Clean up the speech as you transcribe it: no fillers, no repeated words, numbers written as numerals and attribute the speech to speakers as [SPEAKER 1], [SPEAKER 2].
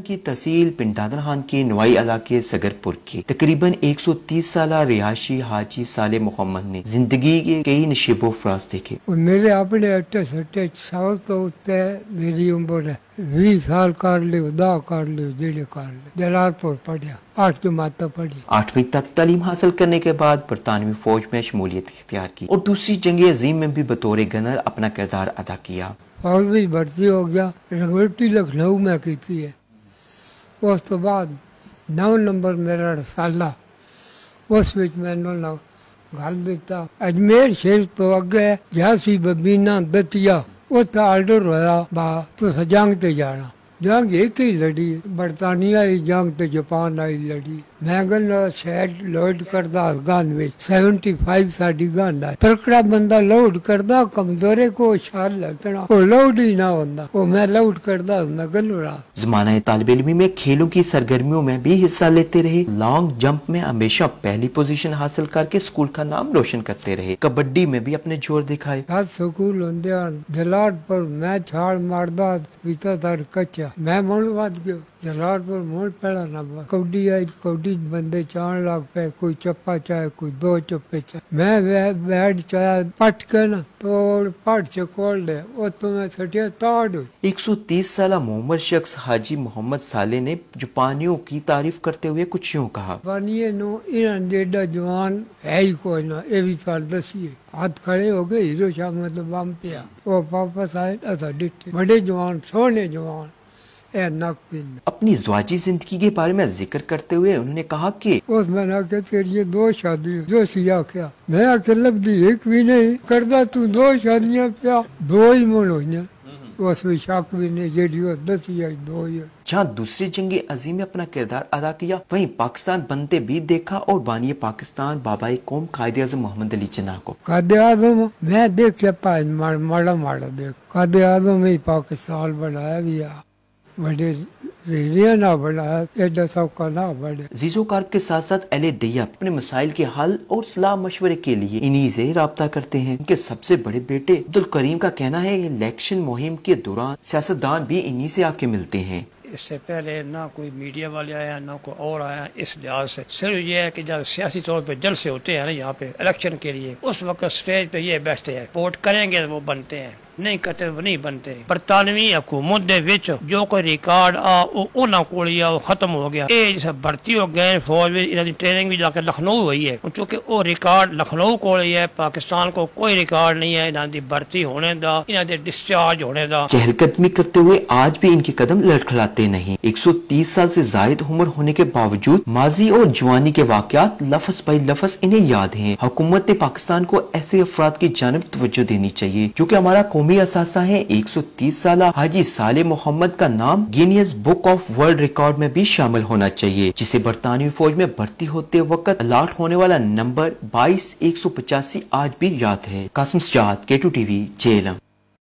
[SPEAKER 1] کی تحصیل پنڈ دادر خان کے نوائی علاقے سگرپور کے تقریباً 130 سالہ رہائشی حاجی صالح محمد نے زندگی کے کئی نشیب و فراز دیکھے.
[SPEAKER 2] میرے اپنے اٹھے سٹے سال تو ہوتے میری عمر ہے 20 سال کر لے دا کر لے جیڑے کر لے جلال پور پڑھیا 8 جماعت پڑھی.
[SPEAKER 1] 8ویں تک تعلیم حاصل کرنے کے بعد برطانوی فوج میں شمولیت اختیار کی اور دوسری جنگ عظیم میں بھی بطور گنر اپنا کردار ادا کیا.
[SPEAKER 2] فوج بھی بھرتی ہو گیا. رنگوٹی لکھنؤ میں کی ہے. اس تو بعد 9 نمبر میرا رسالہ اس وچ میں گل دیتا. اجمیر شریف تو اگے جاسی ببینا دتیا اتنا آرڈر ہوا با تو جنگ تے جانا. جنگ ایک ہی لڑی برطانیہ کی جنگ تے جاپان آئی لڑی. میں گنا شہر لوڈ کردا گن وچ 75 ساڈی گن ہے. ترکڑا بندہ لوڈ کردا کمزورے کو شال لگنا او لوڈ ہی نہ ہوندا او میں لوڈ کردا ہوندا گنورا.
[SPEAKER 1] زمانہ طالب علمی میں کھیلوں کی سرگرمیوں میں بھی حصہ لیتے رہے. لانگ جمپ میں ہمیشہ پہلی پوزیشن حاصل کر کے اسکول کا نام روشن کرتے رہے. کبڈی میں بھی اپنے جوڑ دکھائے.
[SPEAKER 2] سکول ہوندے جلال پر میں چھاڑ ماردا ویتا در کچا میں مون ود گیا. جلال پر مون پہلا نہ کبڈی آئی کبڈی بندے چان لگ پے. کوئی چپا چاہے کوئی 2 چپے چاہے. میں بیڈ چاہے پٹ کے نا توڑ پٹ سے کھول لے وہ تو میں سٹیا تاڑ.
[SPEAKER 1] 130 سالہ معمر شخص حاجی محمد صالح نے جاپانیوں کی تعریف کرتے ہوئے کچھ یوں کہا.
[SPEAKER 2] جاپانیے نو انہاں جیڑا جوان ہے ہی کوئی نہ. اے بھی سال دسیے ہاتھ کھڑے ہو گئے ہیرو شاہ مطلب بم پیا وہ واپس آئے ایسا ڈٹے بڑے جوان سونے جوان.
[SPEAKER 1] اپنی زواجی زندگی کے بارے میں ذکر کرتے ہوئے انہوں نے کہا کہ
[SPEAKER 2] اس میں نہ کہ تیری 2 شادی جو سیا کیا میں آکے لفظی ایک بھی نہیں کردہ تو 2 شادیاں پیا 2 ہی من ہوئی. اس میں شک بھی نہیں جیڑی 10 یا 2 ہی.
[SPEAKER 1] جہاں دوسری جنگ عظیم میں اپنا کردار ادا کیا وہیں پاکستان بنتے بھی دیکھا اور بانی پاکستان بابائی قوم قائد اعظم محمد علی جناح کو.
[SPEAKER 2] قائد اعظم میں دیکھا پاس ماڑا ماڑا دیکھ قائد اعظم ہی پاکستان بنایا بھی ہے. بڑے نہ بڑا ایڈا سوکا نہ بڑے.
[SPEAKER 1] زیزوکار کے ساتھ ساتھ اہل دیاب اپنے مسائل کے حل اور صلاح مشورے کے لیے انہی سے رابطہ کرتے ہیں. ان کے سب سے بڑے بیٹے عبدالکریم کا کہنا ہے کہ الیکشن مہم کے دوران سیاستدان بھی انہی سے آ کے ملتے ہیں.
[SPEAKER 3] اس سے پہلے نہ کوئی میڈیا والے آیا نہ کوئی اور آیا. اس لحاظ سے صرف یہ ہے کہ جب سیاسی طور پہ جلسے ہوتے ہیں نا یہاں پہ الیکشن کے لیے اس وقت سٹیج پہ یہ بیٹھتے ہیں. ووٹ کریں گے وہ بنتے ہیں نہیں کرتے وہ نہیں بنتے. برطانوی حکومت دے وچ جو کوئی ریکارڈ آ انہاں کول ہی وہ ختم ہو گیا. اے جیسے بھرتی ہو گئے فوج میں انہاں دی ٹریننگ بھی جا کے لکھنؤ ہوئی ہے چونکہ وہ ریکارڈ لکھنؤ کول ہی ہے. پاکستان کو کوئی ریکارڈ نہیں ہے انہاں دی بھرتی ہونے دا انہاں دے ڈسچارج ہونے دا.
[SPEAKER 1] چہل قدمی کرتے ہوئے آج بھی ان کے قدم لڑکھڑاتے نہیں. 130 سال سے زائد عمر ہونے کے باوجود ماضی اور جوانی کے واقعات لفظ بائی لفظ انہیں یاد ہیں. حکومت پاکستان کو ایسے افراد کی جانب توجہ دینی چاہیے جو کہ ہمارا قومی اثاثہ ہے. 130 سالہ حاجی صالح محمد کا نام Guinness book of world record میں بھی شامل ہونا چاہیے جسے برطانوی فوج میں بھرتی ہوتے وقت الاٹ ہونے والا نمبر 22,185 آج بھی یاد ہے. Qasim Sajjad K2 TV Jhelum.